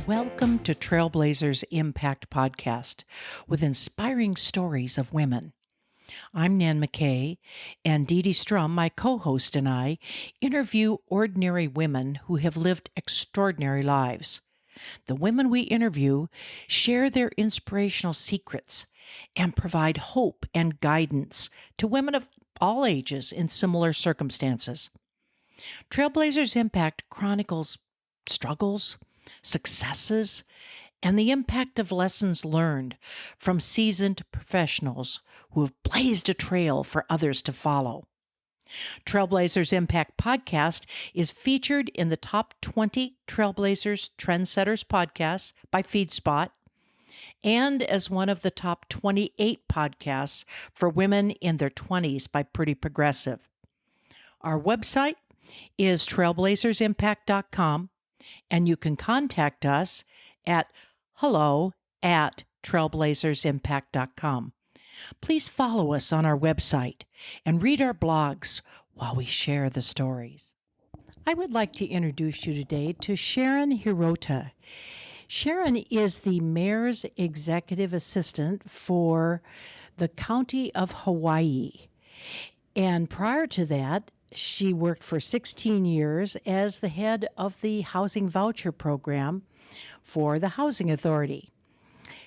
Welcome to Trailblazers Impact Podcast with inspiring stories of women. I'm Nan McKay, and Dee Dee Strum, my co-host, and I interview ordinary women who have lived extraordinary lives. The women we interview share their inspirational secrets and provide hope and guidance to women of all ages in similar circumstances. Trailblazers Impact chronicles struggles, successes, and the impact of lessons learned from seasoned professionals who have blazed a trail for others to follow. Trailblazers Impact Podcast is featured in the top 20 Trailblazers Trendsetters podcasts by FeedSpot and as one of the top 28 podcasts for women in their 20s by Pretty Progressive. Our website is trailblazersimpact.com, and you can contact us at hello@trailblazersimpact.com. Please follow us on our website and read our blogs while we share the stories. I would like to introduce you today to Sharon Hirota. Sharon is the mayor's executive assistant for the county of Hawaii. And prior to that, she worked for 16 years as the head of the housing voucher program for the Housing Authority.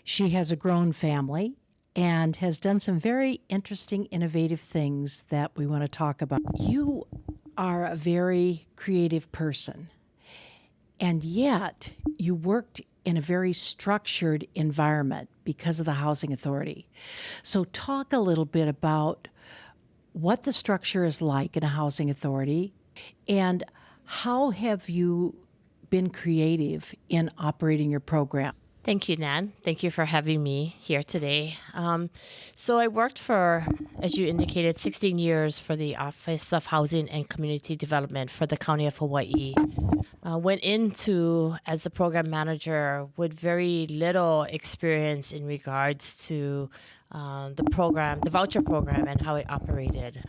She has a grown family and has done some very interesting, innovative things that we want to talk about. You are a very creative person, and yet you worked in a very structured environment because of the Housing Authority. So talk a little bit about what the structure is like in a housing authority, and how have you been creative in operating your program? Thank you, Nan. Thank you for having me here today. So I worked for, as you indicated, 16 years for the Office of Housing and Community Development for the County of Hawaii. Went into as a program manager with very little experience in regards to the program, the voucher program, and how it operated.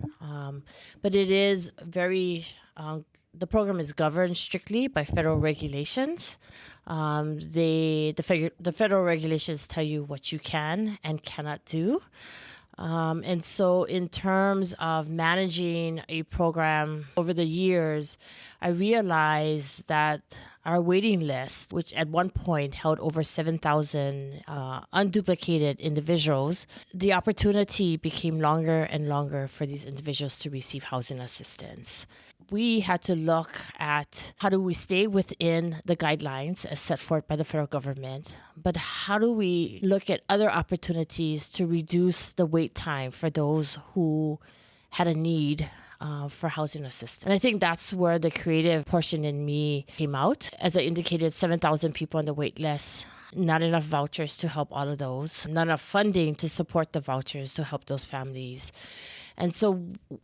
But it is very, the program is governed strictly by federal regulations. The federal regulations tell you what you can and cannot do. And so in terms of managing a program over the years, I realized that our waiting list, which at one point held over 7,000 unduplicated individuals, the opportunity became longer and longer for these individuals to receive housing assistance. We had to look at how do we stay within the guidelines as set forth by the federal government, but how do we look at other opportunities to reduce the wait time for those who had a need for housing assistance. And I think that's where the creative portion in me came out. As I indicated, 7,000 people on the wait list, not enough vouchers to help all of those, not enough funding to support the vouchers to help those families. And so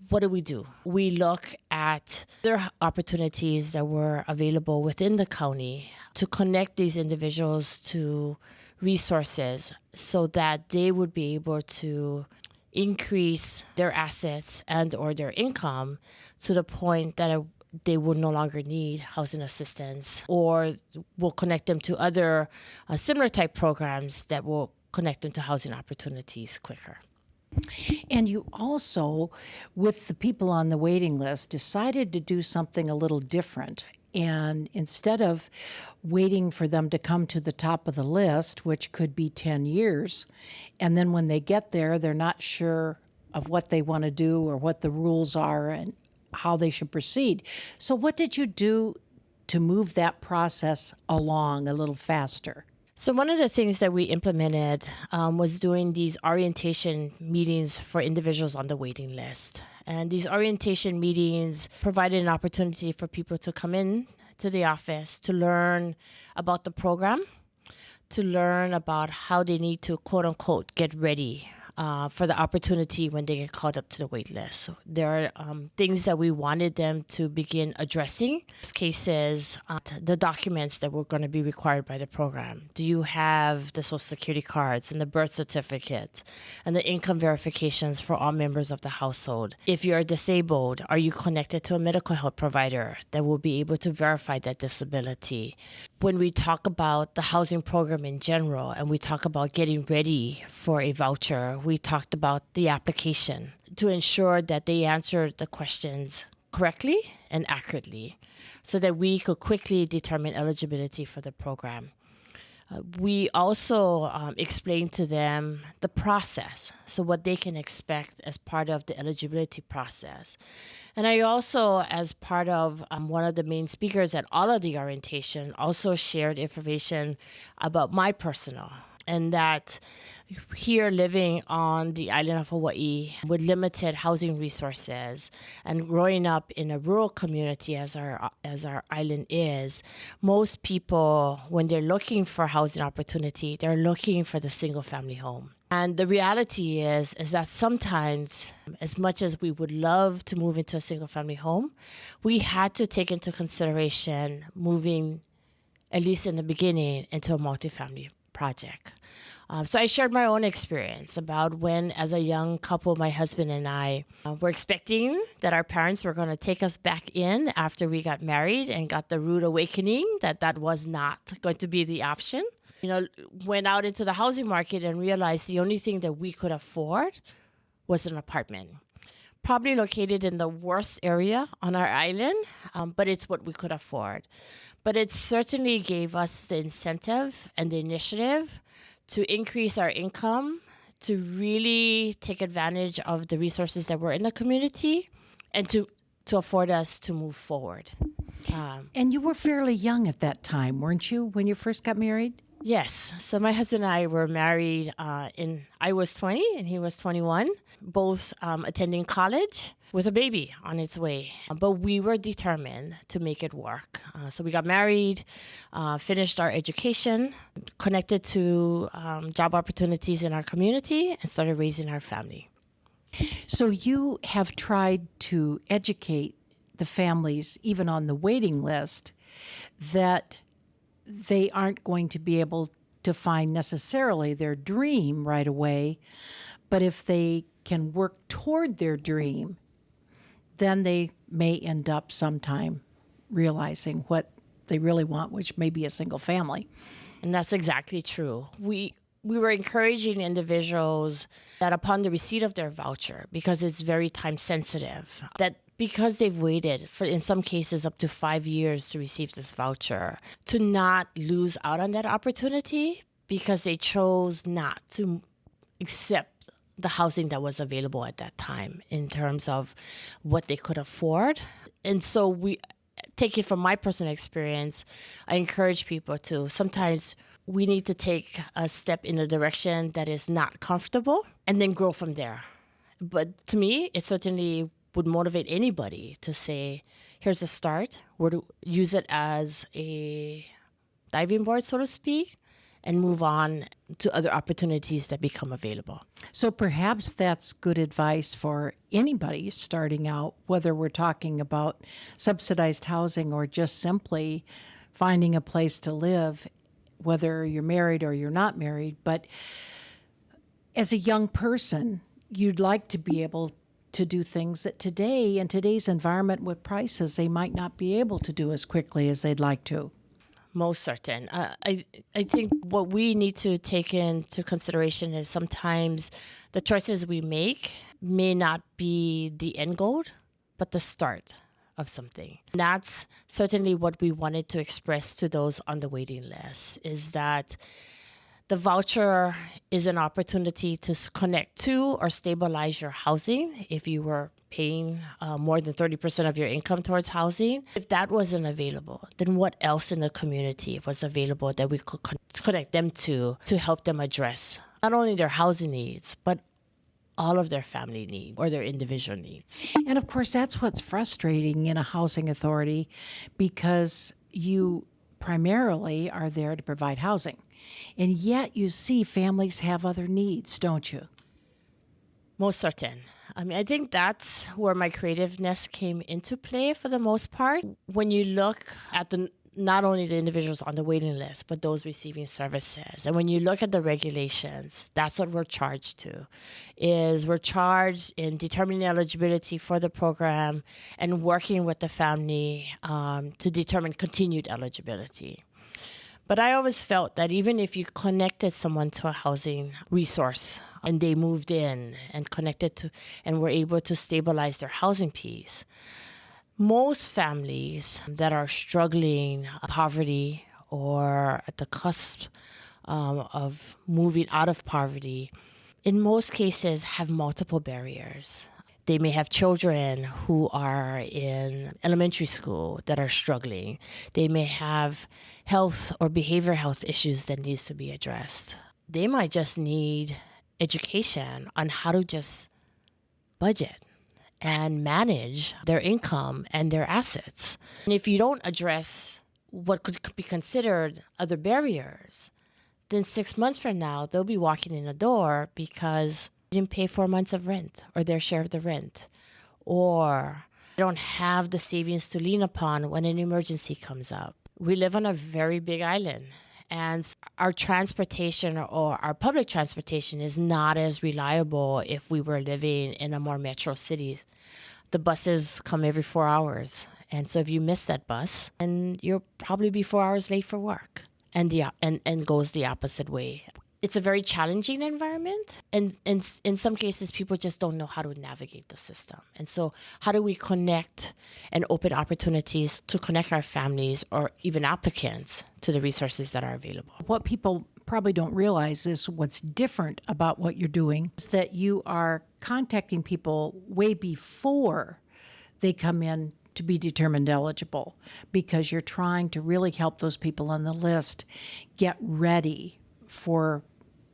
what do? We look at other opportunities that were available within the county to connect these individuals to resources so that they would be able to increase their assets and or their income to the point that they will no longer need housing assistance, or will connect them to other similar type programs that will connect them to housing opportunities quicker. And you also, with the people on the waiting list, decided to do something a little different. And instead of waiting for them to come to the top of the list, which could be 10 years, and then when they get there, they're not sure of what they want to do or what the rules are and how they should proceed. So what did you do to move that process along a little faster? So one of the things that we implemented was doing these orientation meetings for individuals on the waiting list. And these orientation meetings provided an opportunity for people to come in to the office to learn about the program, to learn about how they need to, quote unquote, get ready for the opportunity when they get called up to the wait list. There are things that we wanted them to begin addressing. Cases, the documents that were going to be required by the program. Do you have the Social Security cards and the birth certificate and the income verifications for all members of the household? If you're disabled, are you connected to a medical health provider that will be able to verify that disability? When we talk about the housing program in general and we talk about getting ready for a voucher, we talked about the application to ensure that they answered the questions correctly and accurately so that we could quickly determine eligibility for the program. We also explained to them the process, so what they can expect as part of the eligibility process. And I also, as part of one of the main speakers at all of the orientation, also shared information about my personal, and that here living on the island of Hawaii with limited housing resources and growing up in a rural community as our island is, most people, when they're looking for housing opportunity, they're looking for the single family home. And the reality is that sometimes, as much as we would love to move into a single family home, we had to take into consideration moving, at least in the beginning, into a multifamily project. So I shared my own experience about when, as a young couple, my husband and I were expecting that our parents were going to take us back in after we got married and got the rude awakening that was not going to be the option. Went out into the housing market and realized the only thing that we could afford was an apartment. Probably located in the worst area on our island, but it's what we could afford. But it certainly gave us the incentive and the initiative to increase our income, to really take advantage of the resources that were in the community, and to afford us to move forward. And you were fairly young at that time, weren't you, when you first got married? Yes. So my husband and I were married I was 20 and he was 21, both attending college with a baby on its way. But we were determined to make it work. So we got married, finished our education, connected to job opportunities in our community, and started raising our family. So you have tried to educate the families, even on the waiting list, that they aren't going to be able to find necessarily their dream right away, but if they can work toward their dream, then they may end up sometime realizing what they really want, which may be a single family. And that's exactly true. We were encouraging individuals that upon the receipt of their voucher, because it's very time sensitive, that because they've waited for, in some cases, up to 5 years to receive this voucher, to not lose out on that opportunity because they chose not to accept the housing that was available at that time in terms of what they could afford. And so take it from my personal experience, I encourage people to sometimes we need to take a step in a direction that is not comfortable and then grow from there. But to me, it certainly would motivate anybody to say, here's a start. We're to use it as a diving board, so to speak, and move on to other opportunities that become available. So perhaps that's good advice for anybody starting out, whether we're talking about subsidized housing or just simply finding a place to live, whether you're married or you're not married. But as a young person, you'd like to be able to do things that today, in today's environment with prices, they might not be able to do as quickly as they'd like to. Most certain. I think what we need to take into consideration is sometimes the choices we make may not be the end goal, but the start of something. And that's certainly what we wanted to express to those on the waiting list, is that the voucher is an opportunity to connect to or stabilize your housing if you were paying more than 30% of your income towards housing. If that wasn't available, then what else in the community was available that we could connect them to help them address not only their housing needs, but all of their family needs or their individual needs. And of course, that's what's frustrating in a housing authority, because you primarily are there to provide housing. And yet you see families have other needs, don't you? Most certain. I mean, I think that's where my creativeness came into play for the most part. When you look at not only the individuals on the waiting list, but those receiving services. And when you look at the regulations, that's what we're charged to, is we're charged in determining eligibility for the program and working with the family to determine continued eligibility. But I always felt that even if you connected someone to a housing resource and they moved in and connected to and were able to stabilize their housing piece, most families that are struggling poverty or at the cusp of moving out of poverty, in most cases have multiple barriers. They may have children who are in elementary school that are struggling. They may have health or behavioral health issues that needs to be addressed. They might just need education on how to just budget and manage their income and their assets. And if you don't address what could be considered other barriers, then 6 months from now, they'll be walking in the door because they didn't pay 4 months of rent or their share of the rent, or they don't have the savings to lean upon when an emergency comes up. We live on a very big island, and our transportation or our public transportation is not as reliable if we were living in a more metro city. The buses come every 4 hours. And so if you miss that bus, then you'll probably be 4 hours late for work, and goes the opposite way. It's a very challenging environment. And in some cases, people just don't know how to navigate the system. And so how do we connect and open opportunities to connect our families or even applicants to the resources that are available? What people probably don't realize is what's different about what you're doing is that you are contacting people way before they come in to be determined eligible, because you're trying to really help those people on the list get ready for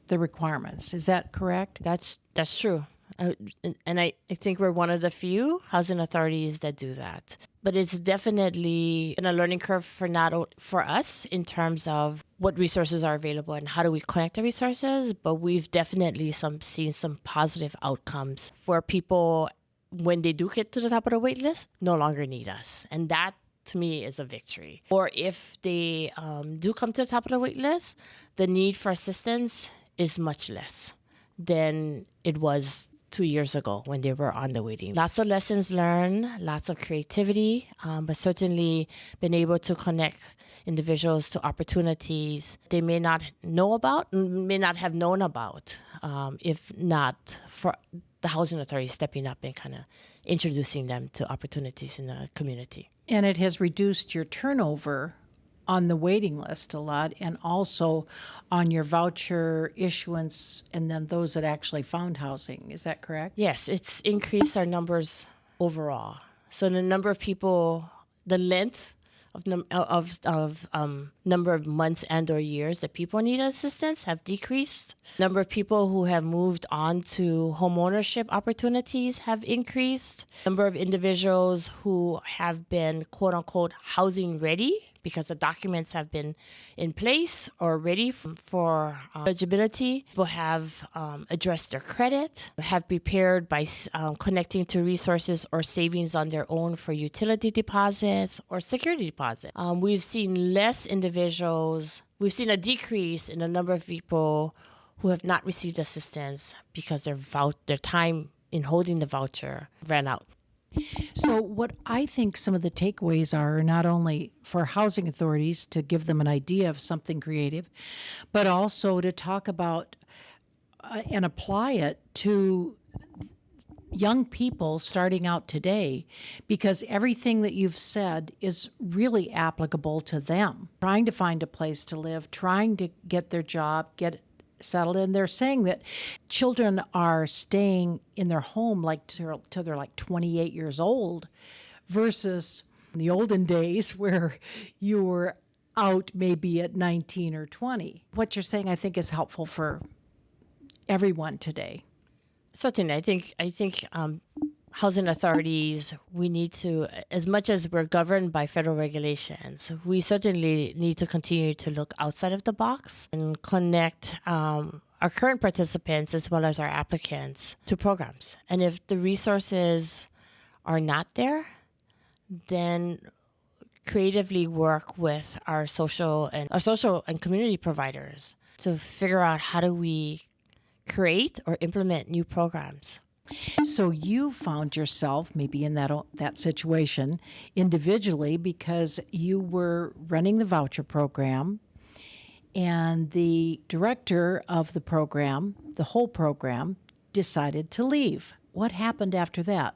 the requirements. Is that correct? That's true. And I think we're one of the few housing authorities that do that. But it's definitely a learning curve for us in terms of what resources are available and how do we connect the resources. But we've definitely seen some positive outcomes where people, when they do get to the top of the wait list, no longer need us. And that, to me, is a victory. Or if they do come to the top of the wait list, the need for assistance is much less than it was 2 years ago when they were on the waiting. Lots of lessons learned, lots of creativity, but certainly been able to connect individuals to opportunities they may not know about, may not have known about, if not for the housing authority stepping up and kind of introducing them to opportunities in the community. And it has reduced your turnover on the waiting list a lot, and also on your voucher issuance, and then those that actually found housing. Is that correct? Yes, it's increased our numbers overall. So the number of people, the length of number of months and or years that people need assistance have decreased. Number of people who have moved on to home ownership opportunities have increased. Number of individuals who have been quote unquote housing ready because the documents have been in place or ready for eligibility. People have addressed their credit, have prepared by connecting to resources or savings on their own for utility deposits or security deposits. We've seen less individuals, we've seen a decrease in the number of people who have not received assistance because their time in holding the voucher ran out. So what I think some of the takeaways are not only for housing authorities to give them an idea of something creative, but also to talk about and apply it to young people starting out today, because everything that you've said is really applicable to them. Trying to find a place to live, trying to get their job, get settled in. They're saying that children are staying in their home till they're like 28 years old, versus in the olden days where you were out maybe at 19 or 20. What you're saying, I think, is helpful for everyone today. Certainly, I think housing authorities, we need to, as much as we're governed by federal regulations, we certainly need to continue to look outside of the box and connect our current participants as well as our applicants to programs. And if the resources are not there, then creatively work with our social and community providers to figure out how do we create or implement new programs. So you found yourself maybe in that situation individually because you were running the voucher program and the director of the program, the whole program, decided to leave. What happened after that?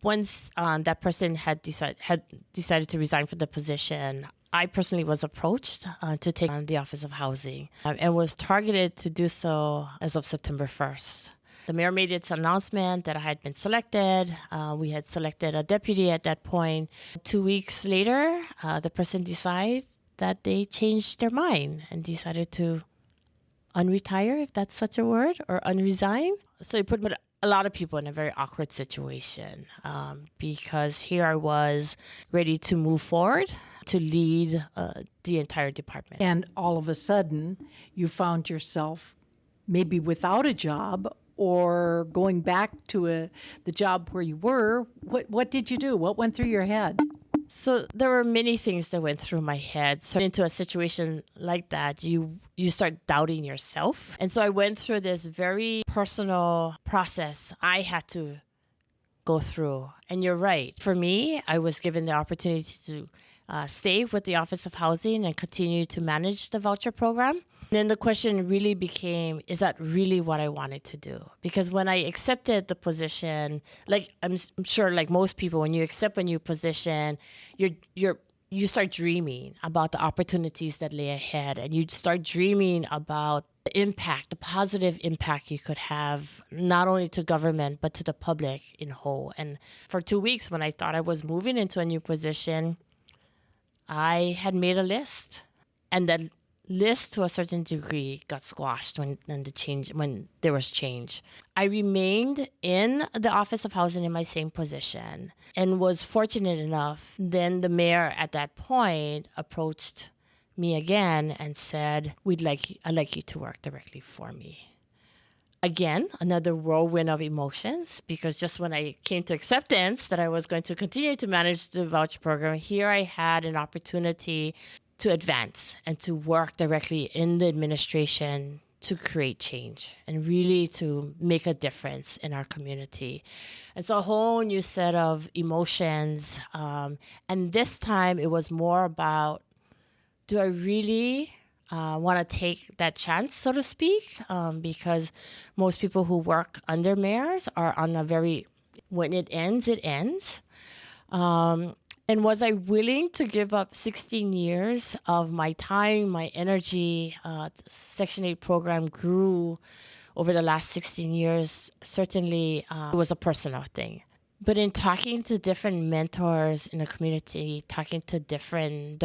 Once that person had decided to resign from the position, I personally was approached to take on the Office of Housing and was targeted to do so as of September 1st. The mayor made its announcement that I had been selected. We had selected a deputy at that point. 2 weeks later, the person decided that they changed their mind and decided to unretire, if that's such a word, or unresign. So it put a lot of people in a very awkward situation because here I was ready to move forward to lead the entire department. And all of a sudden, you found yourself maybe without a job or going back to the job where you were. What did you do? What went through your head? So there were many things that went through my head. So into a situation like that, you start doubting yourself. And so I went through this very personal process I had to go through. And you're right. For me, I was given the opportunity to stay with the Office of Housing and continue to manage the voucher program. Then the question really became, is that really what I wanted to do? Because when I accepted the position, like I'm sure like most people, when you accept a new position, you start dreaming about the opportunities that lay ahead, and you start dreaming about the impact, the positive impact you could have, not only to government, but to the public in whole. And for 2 weeks, when I thought I was moving into a new position, I had made a list, and that list to a certain degree got squashed when there was change. I remained in the Office of Housing in my same position and was fortunate enough. Then the mayor at that point approached me again and said, I'd like you to work directly for me. Again, another whirlwind of emotions, because just when I came to acceptance that I was going to continue to manage the voucher program, here I had an opportunity to advance and to work directly in the administration to create change and really to make a difference in our community. And so a whole new set of emotions. And this time it was more about, do I really want to take that chance, so to speak? Because most people who work under mayors are on when it ends, it ends. And was I willing to give up 16 years of my time, my energy? Section 8 program grew over the last 16 years. Certainly, it was a personal thing. But in talking to different mentors in the community, talking to different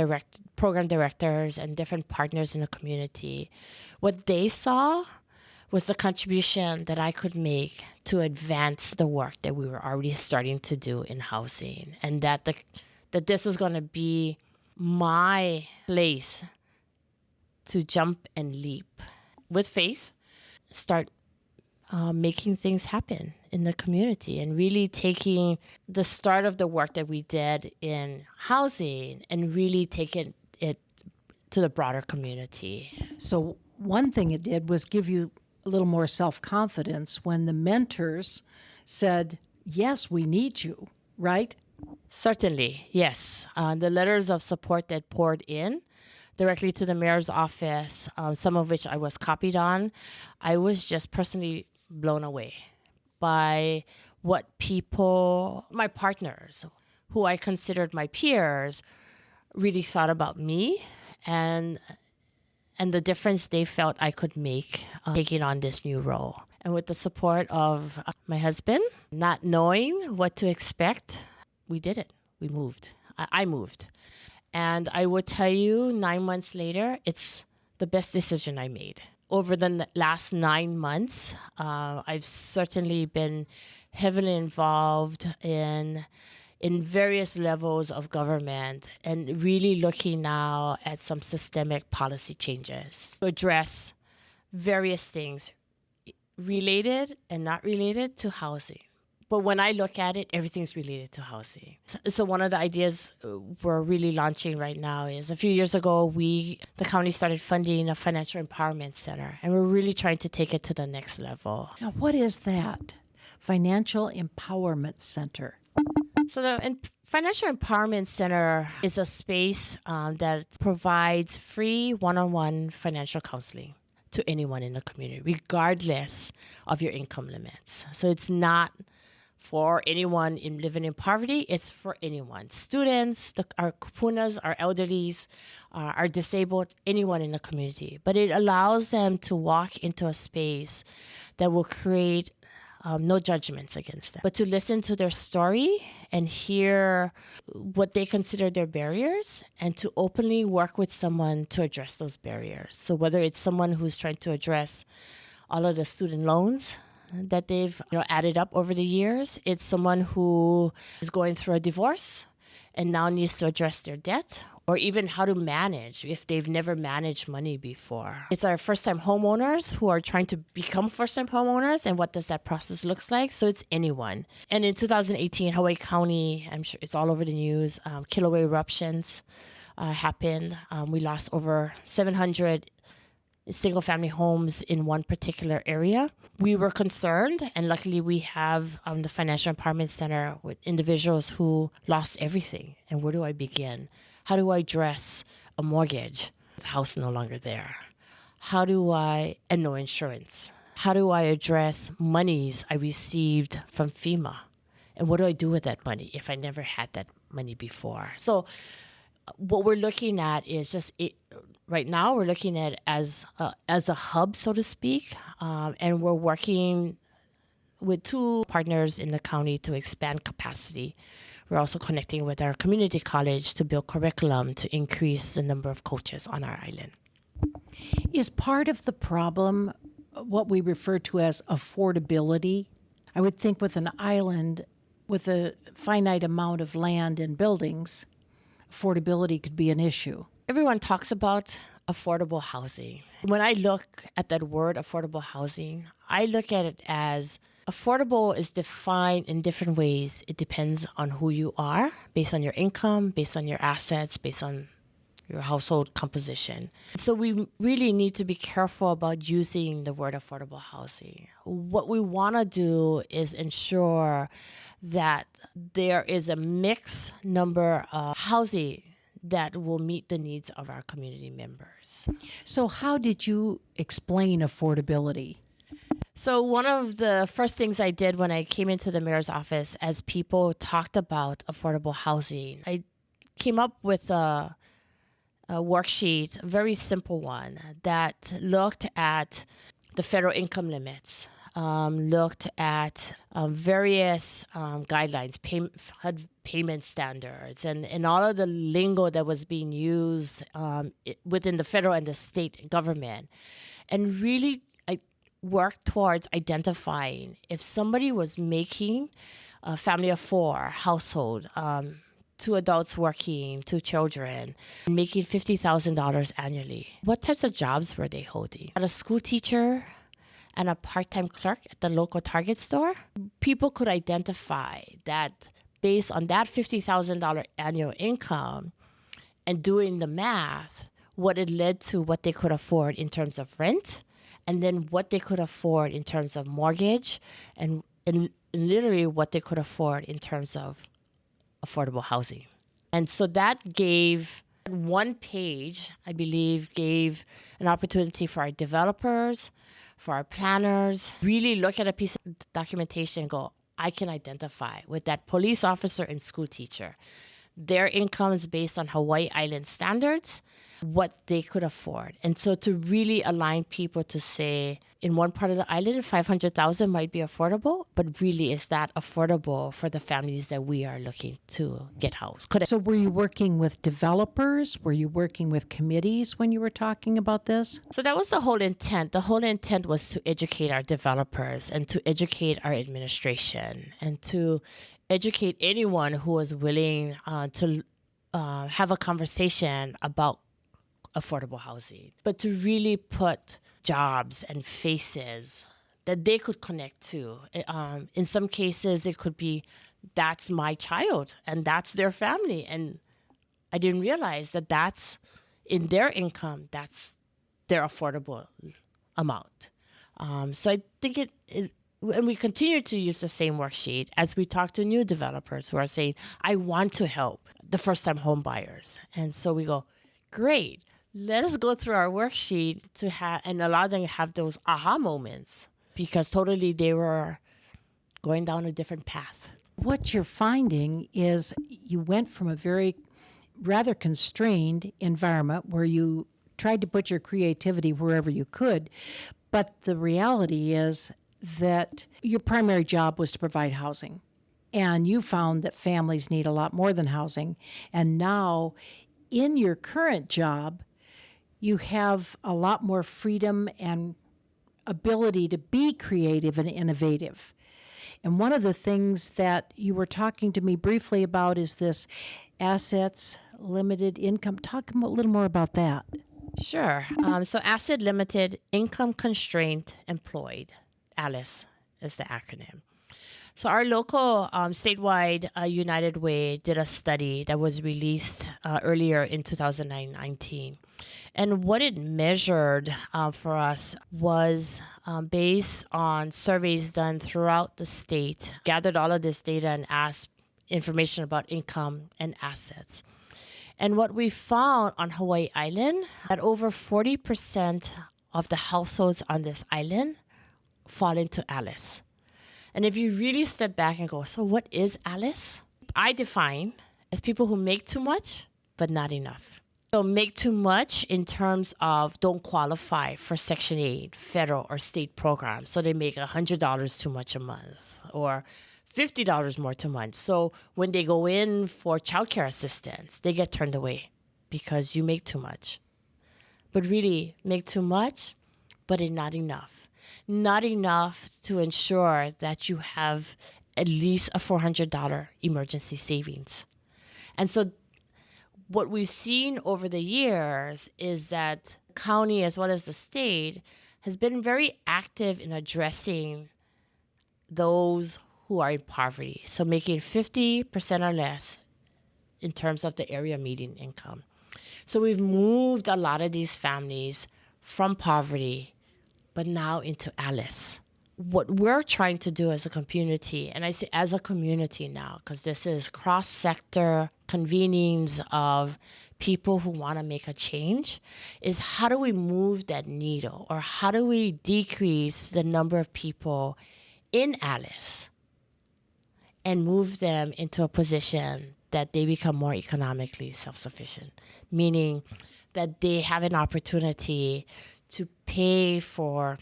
program directors and different partners in the community, what they saw was the contribution that I could make to advance the work that we were already starting to do in housing, and that this was going to be my place to jump and leap with faith, start making things happen in the community, and really taking the start of the work that we did in housing and really taking it to the broader community. So one thing it did was give you a little more self-confidence when the mentors said, yes, we need you, right? Certainly, yes. The letters of support that poured in directly to the mayor's office, some of which I was copied on, I was just personally blown away by what my partners, who I considered my peers, really thought about me and the difference they felt I could make taking on this new role. And with the support of my husband, not knowing what to expect, we did it. We moved. I moved. And I would tell you 9 months later, it's the best decision I made. Over the last 9 months, I've certainly been heavily involved in various levels of government and really looking now at some systemic policy changes to address various things related and not related to housing. But when I look at it, everything's related to housing. So one of the ideas we're really launching right now is a few years ago, the county started funding a financial empowerment center, and we're really trying to take it to the next level. Now, what is that? Financial Empowerment Center. So the Financial Empowerment Center is a space that provides free one-on-one financial counseling to anyone in the community, regardless of your income limits. So it's not for anyone living in poverty, it's for anyone. Students, our kupunas, our elderlies, our disabled, anyone in the community. But it allows them to walk into a space that will create no judgments against them, but to listen to their story and hear what they consider their barriers and to openly work with someone to address those barriers. So whether it's someone who's trying to address all of the student loans that they've added up over the years, it's someone who is going through a divorce and now needs to address their debt, or even how to manage if they've never managed money before. It's our first-time homeowners who are trying to become first-time homeowners, and what does that process look like? So it's anyone. And in 2018, Hawaii County, I'm sure it's all over the news, Kilauea eruptions happened. We lost over 700 single-family homes in one particular area. We were concerned, and luckily we have the Financial Empowerment Center with individuals who lost everything. And where do I begin? How do I address a mortgage? The house no longer there. And no insurance. How do I address monies I received from FEMA? And what do I do with that money if I never had that money before? So what we're looking at is right now we're looking at as a hub, so to speak, and we're working with 2 partners in the county to expand capacity. We're also connecting with our community college to build curriculum to increase the number of coaches on our island. Is part of the problem what we refer to as affordability? I would think with an island with a finite amount of land and buildings, affordability could be an issue. Everyone talks about affordable housing. When I look at that word affordable housing, I look at it as affordable is defined in different ways. It depends on who you are, based on your income, based on your assets, based on your household composition. So we really need to be careful about using the word affordable housing. What we want to do is ensure that there is a mixed number of housing that will meet the needs of our community members. So how did you explain affordability? So one of the first things I did when I came into the mayor's office, as people talked about affordable housing, I came up with a worksheet, a very simple one, that looked at the federal income limits, looked at various guidelines, payment standards, and all of the lingo that was being used within the federal and the state government, and really work towards identifying if somebody was making a family of 4 household, 2 adults working, 2 children, making $50,000 annually. What types of jobs were they holding? A school teacher and a part-time clerk at the local Target store? People could identify that based on that $50,000 annual income and doing the math, what it led to what they could afford in terms of rent, and then what they could afford in terms of mortgage, and literally what they could afford in terms of affordable housing. And so that gave one page, I believe, gave an opportunity for our developers, for our planners, really look at a piece of documentation and go, I can identify with that police officer and school teacher. Their income is based on Hawaii Island standards, what they could afford. And so to really align people to say, in one part of the island, $500,000 might be affordable, but really is that affordable for the families that we are looking to get housed? So were you working with developers? Were you working with committees when you were talking about this? So that was the whole intent. The whole intent was to educate our developers and to educate our administration and to educate anyone who was willing to have a conversation about affordable housing, but to really put jobs and faces that they could connect to. In some cases, it could be, that's my child and that's their family. And I didn't realize that that's in their income, that's their affordable amount. So I think and we continue to use the same worksheet as we talk to new developers who are saying, I want to help the first-time home buyers. And so we go, great, let us go through our worksheet to have, and allow them to have those aha moments, because totally they were going down a different path. What you're finding is you went from a very rather constrained environment where you tried to put your creativity wherever you could, but the reality is that your primary job was to provide housing. And you found that families need a lot more than housing. And now, in your current job, you have a lot more freedom and ability to be creative and innovative. And one of the things that you were talking to me briefly about is this assets, limited income. Talk a little more about that. Sure. So asset limited, income constraint, employed. ALICE is the acronym. So our local statewide United Way did a study that was released earlier in 2019. And what it measured for us was based on surveys done throughout the state, gathered all of this data and asked information about income and assets. And what we found on Hawaii Island, that over 40% of the households on this island fall into ALICE. And if you really step back and go, so what is ALICE? I define as people who make too much, but not enough. So make too much in terms of don't qualify for Section 8 federal or state programs. So they make $100 too much a month or $50 more to month. So when they go in for childcare assistance, they get turned away because you make too much. But really, make too much, but not enough. Not enough to ensure that you have at least a $400 emergency savings. And so what we've seen over the years is that the county as well as the state has been very active in addressing those who are in poverty. So making 50% or less in terms of the area median income. So we've moved a lot of these families from poverty but now into ALICE. What we're trying to do as a community, and I say as a community now, because this is cross-sector convenings of people who want to make a change, is how do we move that needle, or how do we decrease the number of people in ALICE and move them into a position that they become more economically self-sufficient, meaning that they have an opportunity to pay for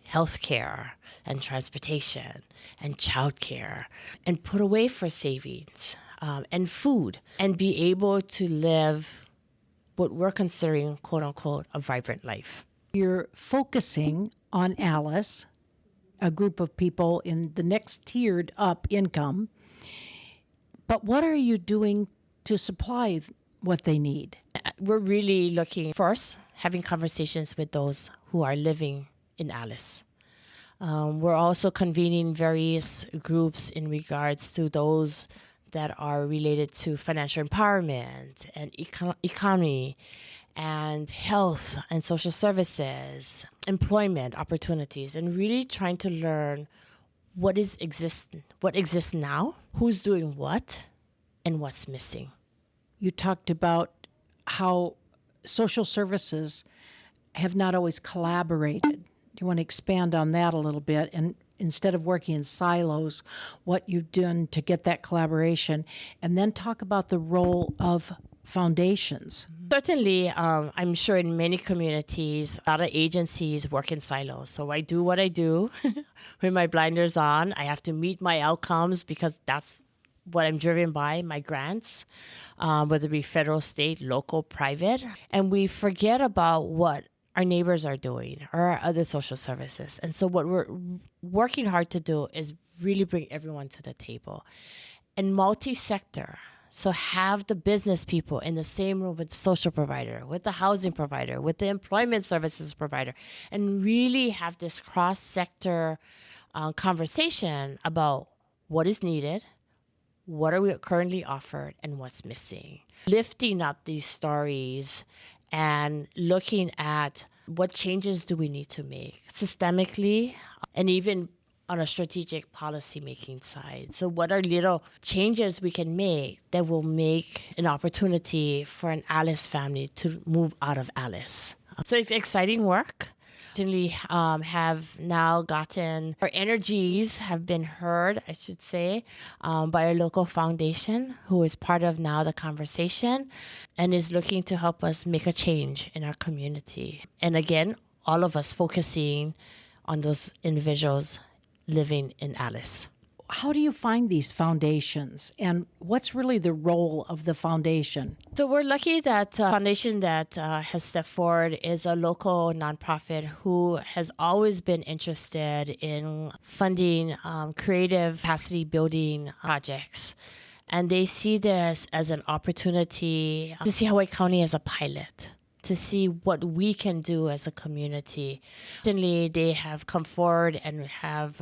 healthcare and transportation and childcare and put away for savings and food and be able to live what we're considering, quote unquote, a vibrant life. You're focusing on ALICE, a group of people in the next tiered up income. But what are you doing to supply what they need? We're really looking first, having conversations with those who are living in ALICE. We're also convening various groups in regards to those that are related to financial empowerment and economy and health and social services, employment opportunities, and really trying to learn what exists now, who's doing what, and what's missing. You talked about how social services have not always collaborated. Do you want to expand on that a little bit? And instead of working in silos, what you've done to get that collaboration, and then talk about the role of foundations. Certainly, I'm sure in many communities, a lot of agencies work in silos. So I do what I do with my blinders on. I have to meet my outcomes because that's what I'm driven by, my grants, whether it be federal, state, local, private. And we forget about what our neighbors are doing or our other social services. And so what we're working hard to do is really bring everyone to the table. And multi-sector, So have the business people in the same room with the social provider, with the housing provider, with the employment services provider, and really have this cross-sector conversation about what is needed, what are we currently offered, and what's missing. Lifting up these stories and looking at what changes do we need to make systemically and even on a strategic policy making side. So what are little changes we can make that will make an opportunity for an Alice family to move out of Alice? So it's exciting work. Certainly have now gotten, our energies have been heard, I should say, by our local foundation, who is part of now the conversation and is looking to help us make a change in our community. And again, all of us focusing on those individuals living in Alice. How do you find these foundations, and what's really the role of the foundation? So we're lucky that foundation that has stepped forward is a local nonprofit who has always been interested in funding creative capacity building projects. And they see this as an opportunity to see Hawaii County as a pilot, to see what we can do as a community. Certainly, they have come forward and have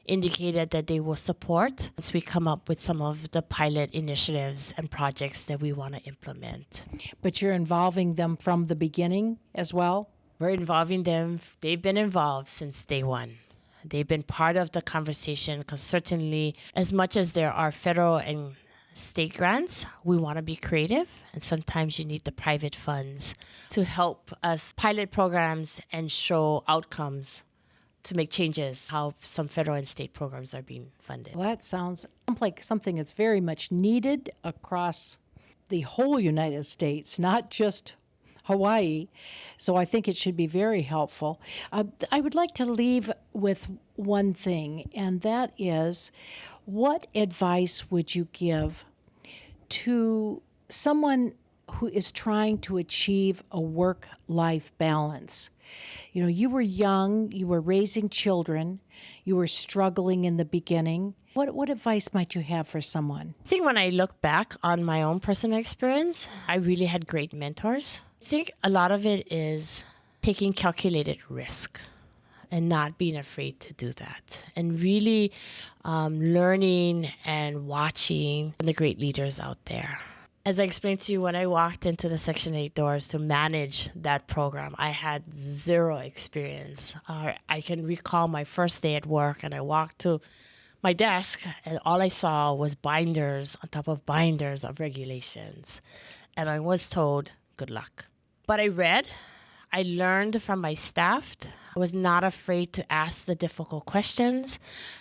indicated that they will support once we come up with some of the pilot initiatives and projects that we want to implement. But you're involving them from the beginning as well? We're involving them. They've been involved since day one. They've been part of the conversation because certainly as much as there are federal and state grants, we want to be creative, and sometimes you need the private funds to help us pilot programs and show outcomes to make changes, how some federal and state programs are being funded. Well, that sounds like something that's very much needed across the whole United States, not just Hawaii. So I think it should be very helpful. I would like to leave with one thing, and that is, what advice would you give to someone who is trying to achieve a work-life balance? You know, you were young, you were raising children, you were struggling in the beginning. What advice might you have for someone? I think when I look back on my own personal experience, I really had great mentors. I think a lot of it is taking calculated risk and not being afraid to do that, and really learning and watching the great leaders out there. As I explained to you, when I walked into the Section 8 doors to manage that program, I had zero experience. I can recall my first day at work, and I walked to my desk, and all I saw was binders on top of binders of regulations. And I was told, good luck. But I read, I learned from my staff. I was not afraid to ask the difficult questions.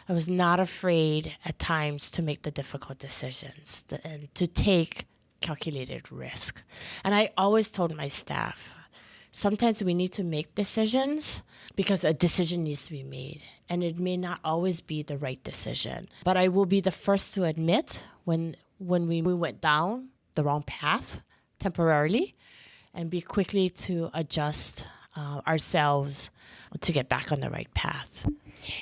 I was not afraid at times to make the difficult decisions and to take calculated risk. And I always told my staff, sometimes we need to make decisions because a decision needs to be made. And it may not always be the right decision. But I will be the first to admit when we went down the wrong path temporarily, and be quickly to adjust ourselves to get back on the right path.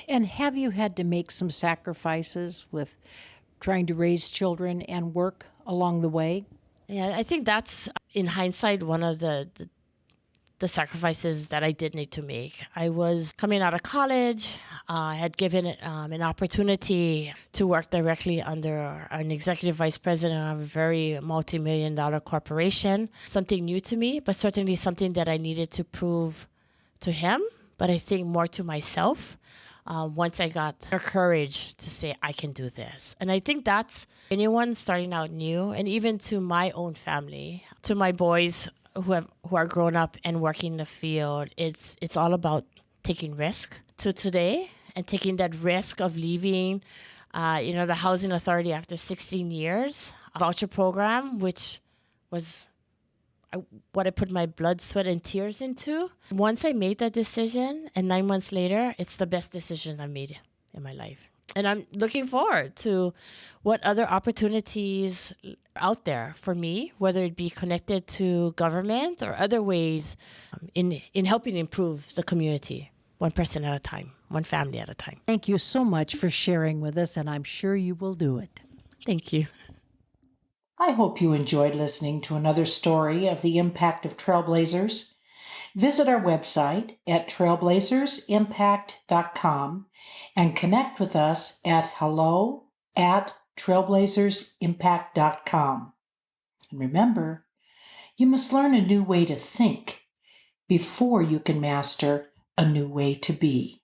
And have you had to make some sacrifices with trying to raise children and work along the way? Yeah, I think that's, in hindsight, one of the sacrifices that I did need to make. I was coming out of college. I had given an opportunity to work directly under an executive vice president of a very multi-million-dollar corporation. Something new to me, but certainly something that I needed to prove to him, but I think more to myself. Once I got the courage to say, I can do this. And I think that's anyone starting out new, and even to my own family, to my boys who are grown up and working in the field, it's all about taking risk. To today, and taking that risk of leaving, the housing authority after 16 years, a voucher program, which was what I put my blood, sweat, and tears into. Once I made that decision, and 9 months later, it's the best decision I made in my life. And I'm looking forward to what other opportunities are out there for me, whether it be connected to government or other ways in helping improve the community, one person at a time, one family at a time. Thank you so much for sharing with us, and I'm sure you will do it. Thank you. I hope you enjoyed listening to another story of the impact of trailblazers. Visit our website at trailblazersimpact.com and connect with us at hello@trailblazersimpact.com. And remember, you must learn a new way to think before you can master a new way to be.